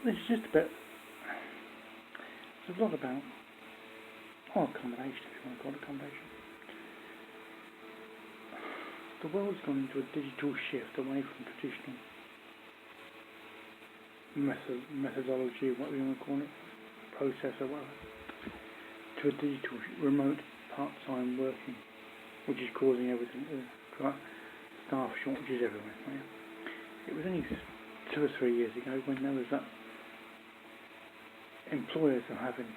It's just a bit. It's a lot about accommodation, if you want to call it accommodation. The world's gone into a digital shift away from traditional methodology, what we want to call it, process or whatever, to a digital remote part-time working, which is causing everything staff shortages everywhere. Right? It was only 2 or 3 years ago when there was that employers are having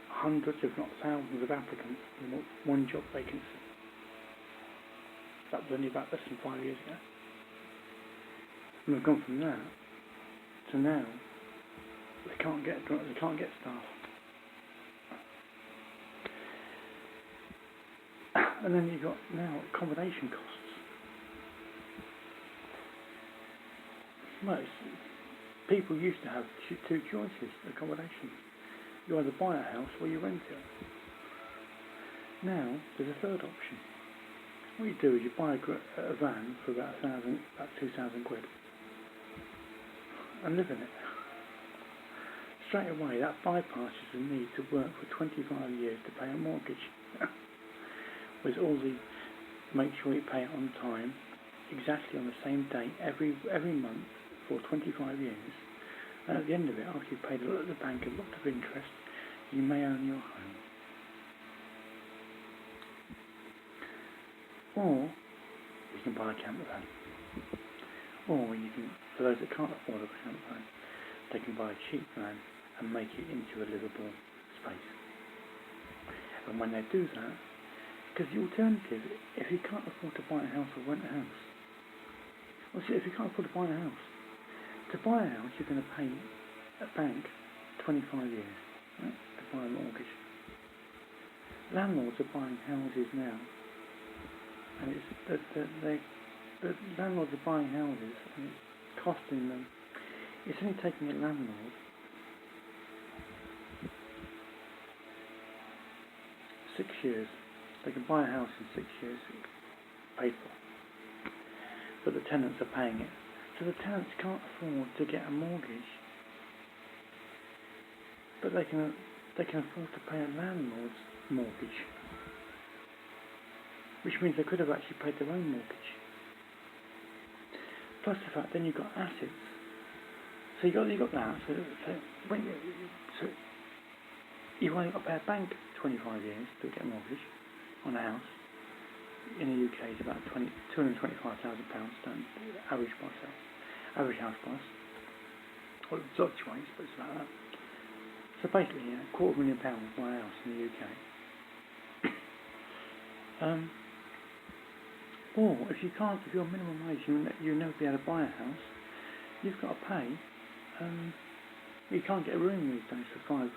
hundreds, if not thousands, of applicants for one job vacancy. That was only about less than 5 years ago. And we've gone from that to now they can't get staff. And then you've got now accommodation costs. Well, people used to have two choices, accommodation. You either buy a house or you rent it. Now there's a third option. What you do is you buy a van for about 2,000 quid, and live in it. Straight away, that bypasses the need to work for 25 years to pay a mortgage. With all the make sure you pay it on time, exactly on the same date every month for 25 years. And at the end of it, after you've paid a lot at the bank, a lot of interest, you may own your home. Or you can buy a camper van. Or you can, for those that can't afford a camper van, they can buy a cheap van and make it into a livable space. And when they do that, because the alternative, if you can't afford to buy a house or rent a house, well, see, if you can't afford to buy a house, you're going to pay a bank 25 years, right, to buy a mortgage. Landlords are buying houses now, and the landlords are buying houses, and it's costing them. It's only taking a landlord 6 years. They can buy a house in 6 years, paid for, but the tenants are paying it. So the tenants can't afford to get a mortgage, but they can afford to pay a landlord's mortgage, which means they could have actually paid their own mortgage. Plus the fact, then you've got assets. So you got that. So you've only got to pay a bank 25 years to get a mortgage on a house. In the UK, it's about £225,000 average house price. Well, it fluctuates, but it's about that. So basically, £250,000 for a house in the UK. Or if you're minimum wage, you'll never be able to buy a house. You've got to pay. You can't get a room these days for £5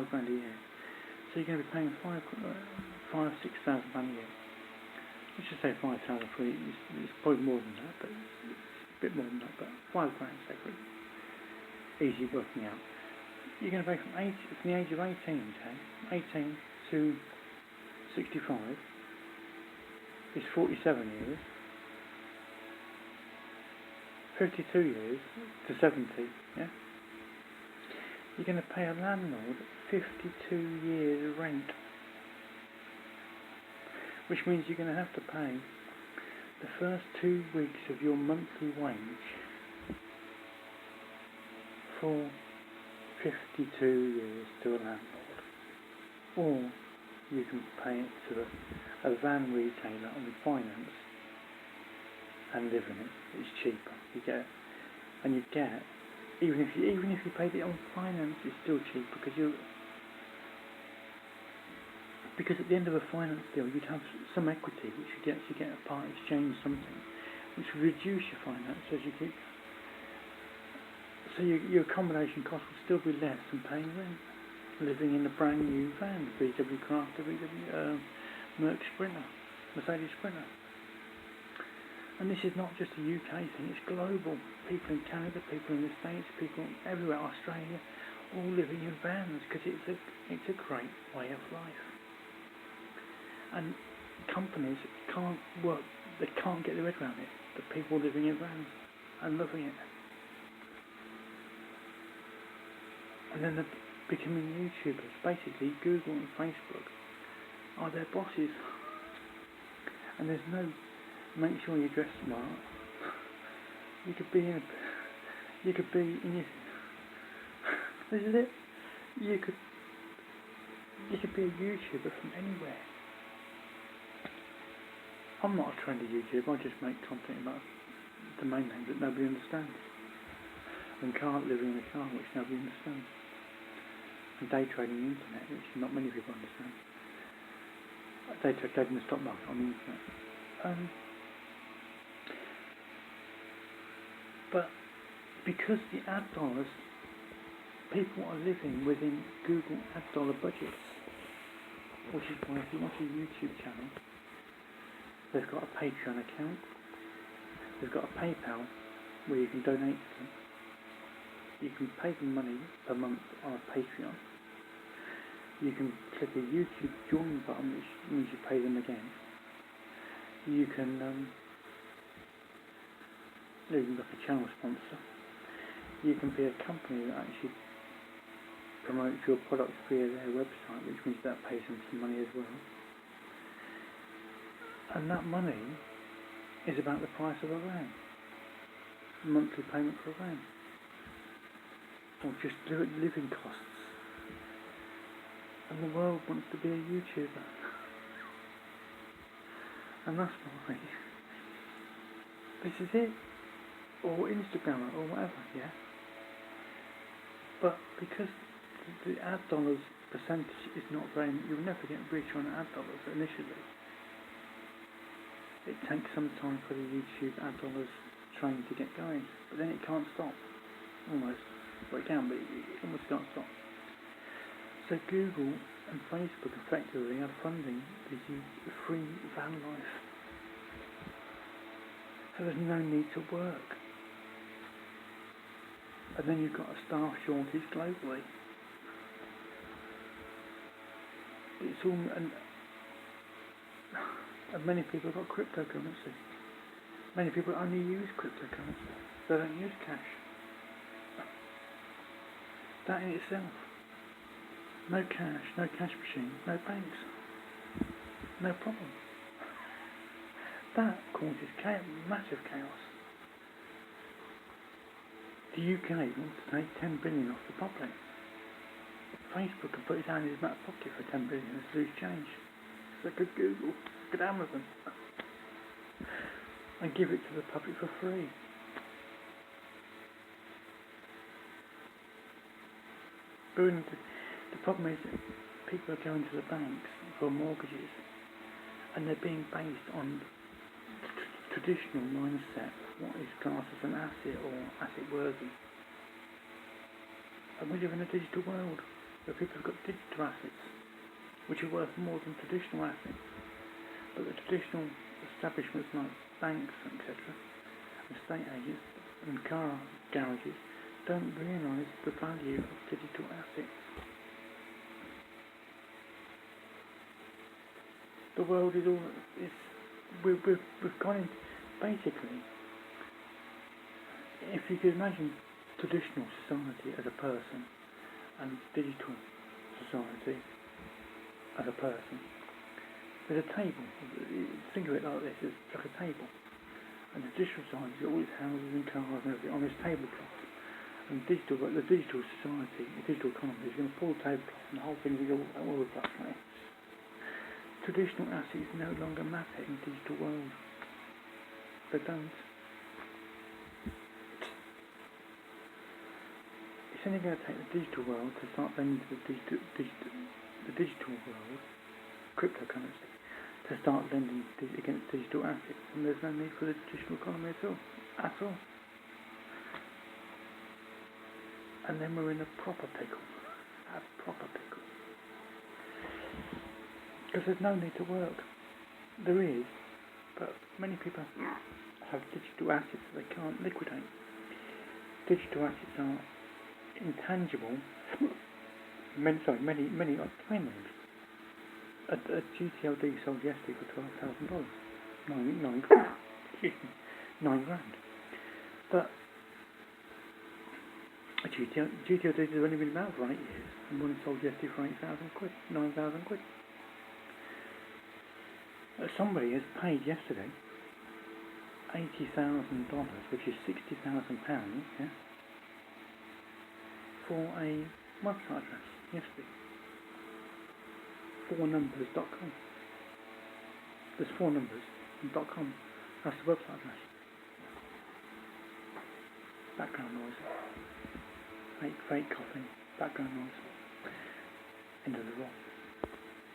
grand a year. So you're going to be paying £6,000 a year. Let's just say 5,000 for it. It's probably more than that, but it's a bit more than that. But £5 say for it. Easy working out. You're going to pay from the age of 18, 18 to 65 is 47 years. 52 years to 70, yeah? You're going to pay a landlord 52 years rent, which means you're going to have to pay the first 2 weeks of your monthly wage for 52 years to a landlord. Or you can pay it to a van retailer on finance and live in it. It's cheaper. Even if you paid it on finance, it's still cheap because at the end of a finance deal you'd have some equity which you get a part exchange something, which would reduce your finance as you keep. So your accommodation cost will still be less than paying rent, living in a brand new van, VW Crafter, Merc Sprinter, Mercedes Sprinter. And this is not just a UK thing, it's global. People in Canada, people in the States, people everywhere, Australia, all living in vans because it's a great way of life. And companies can't work, they can't get their head around it. The people living in vans and loving it. And then they're becoming YouTubers. Basically, Google and Facebook are their bosses. And there's no, make sure you dress smart. You could be in your, this is it. You could be a YouTuber from anywhere. I'm not a trendy YouTuber, I just make content about the main name that nobody understands. And living in a car which nobody understands. And day trading the internet, which not many people understand. Day trading the stock market on the internet. But because the ad dollars, people are living within Google ad dollar budgets, which is why if you watch a YouTube channel, they've got a Patreon account, they've got a PayPal where you can donate to them, you can pay them money per month on a Patreon, you can click a YouTube join button which means you pay them again, you can look a channel sponsor, you can be a company that actually promotes your products via their website, which means that pays them some money as well. And that money is about the price of a van, monthly payment for a van, or just living costs. And the world wants to be a YouTuber, and that's why this is it, or Instagrammer, or whatever, yeah. But because the ad dollars percentage is not very, you'll never get rich on ad dollars initially. It takes some time for the YouTube ad dollars train to get going, but then it can't stop, almost. Well, it can, but it almost can't stop. So Google and Facebook effectively are funding the free van life. So there's no need to work. And then you've got a staff shortage globally. It's all, and many people have got cryptocurrency. Many people only use cryptocurrency. They don't use cash. That in itself. No cash, no cash machine, no banks. No problem. That causes massive chaos. The UK wants to take 10 billion off the public. Facebook can put his hand in his back pocket for 10 billion and lose change. So could Google, could Amazon, and give it to the public for free. But the problem is that people are going to the banks for mortgages, and they're being based on traditional mindset, what is classed as an asset or asset worthy. And we live in a digital world where people have got digital assets which are worth more than traditional assets. But the traditional establishments like banks, etc., estate agents and car garages don't realise the value of digital assets. The world is all, we've gone in, basically, if you could imagine traditional society as a person and digital society as a person, there's a table. Think of it like this, it's like a table. And the digital society is all its houses and cars and everything on this tablecloth. And the digital society, the digital economy is going to pull the tablecloth and the whole thing will go all over the place. Traditional assets no longer matter in the digital world. They don't. It's only going to take the digital world to start bending to the digital world, cryptocurrency, to start lending against digital assets, and there's no need for the traditional economy at all. And then we're in a proper pickle. Because there's no need to work. There is, but many people have digital assets that they can't liquidate. Digital assets are intangible. Many are time names. A GTLD sold yesterday for $12,000. $9 grand. But A GTO data has only been about for 8 years, and one sold yesterday for 8,000 quid, 9,000 quid. Somebody has paid yesterday $80,000, which is £60,000, yeah, for a website address yesterday. 4numbers.com. There's 4numbers.com. That's the website address. Background noise. Fake coughing. Background noise. End of the roll.